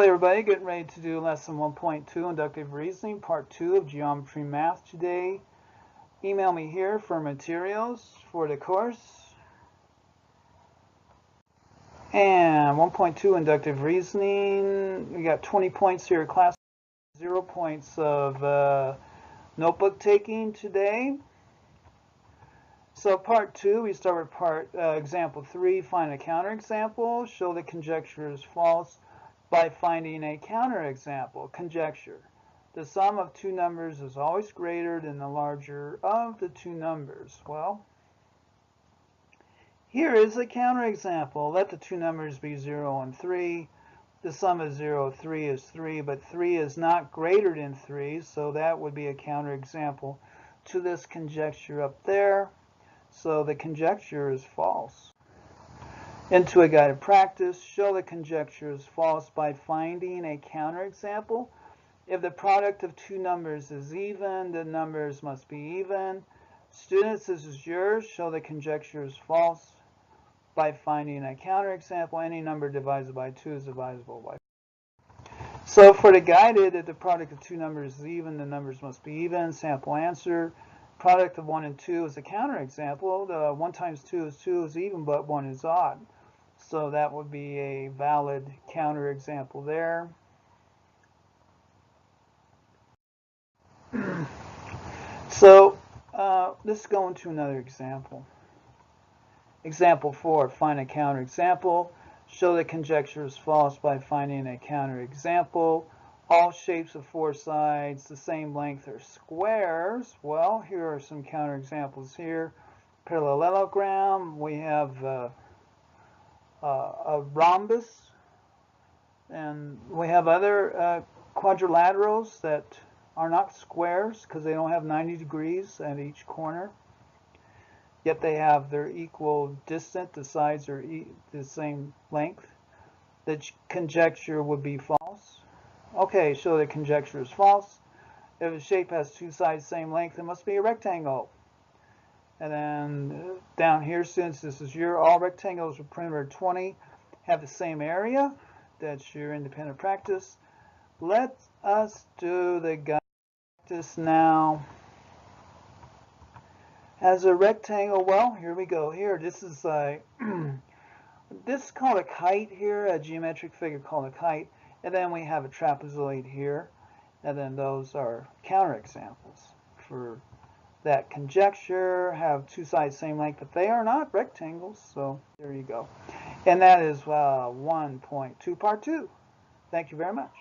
Howdy everybody, getting ready to do lesson 1.2 inductive reasoning, part 2 of geometry math today. Email me here for materials for the course. And 1.2 inductive reasoning, we got 20 points here, class 0 points of notebook taking today. So part 2, we start with example 3, find a counterexample, show the conjecture is false by finding a counterexample. Conjecture: the sum of two numbers is always greater than the larger of the two numbers. Well, here is a counterexample. Let the two numbers be 0 and 3. The sum of 0 and 3 is 3, but 3 is not greater than 3, so that would be a counterexample to this conjecture up there. So the conjecture is false. Into a guided practice, show the conjecture is false by finding a counterexample. If the product of two numbers is even, the numbers must be even. Students, this is yours. Show the conjecture is false by finding a counterexample. Any number divided by 2 is divisible by 4. So for the guided, if the product of two numbers is even, the numbers must be even. Sample answer: product of 1 and 2 is a counterexample. The 1 times 2 is even, but 1 is odd. So that would be a valid counterexample there. So let's go into another example. Example 4, find a counterexample. Show the conjecture is false by finding a counterexample. All shapes of four sides the same length are squares. Well, here are some counterexamples here. Parallelogram, we have a rhombus, and we have other quadrilaterals that are not squares because they don't have 90 degrees at each corner, yet they have their equal distance. The sides are the same length. The conjecture would be false. Okay, so the conjecture is false. If a shape has two sides same length, it must be a rectangle. And then down here, since this is all rectangles with perimeter 20 have the same area. That's your independent practice. Let us do the guide practice now. As a rectangle, well, here we go. Here, this is this is called a kite here, a geometric figure called a kite. And then we have a trapezoid here. And then those are counterexamples for that conjecture. Have two sides same length, but they are not rectangles. So there you go. And that is 1.2 part 2. Thank you very much.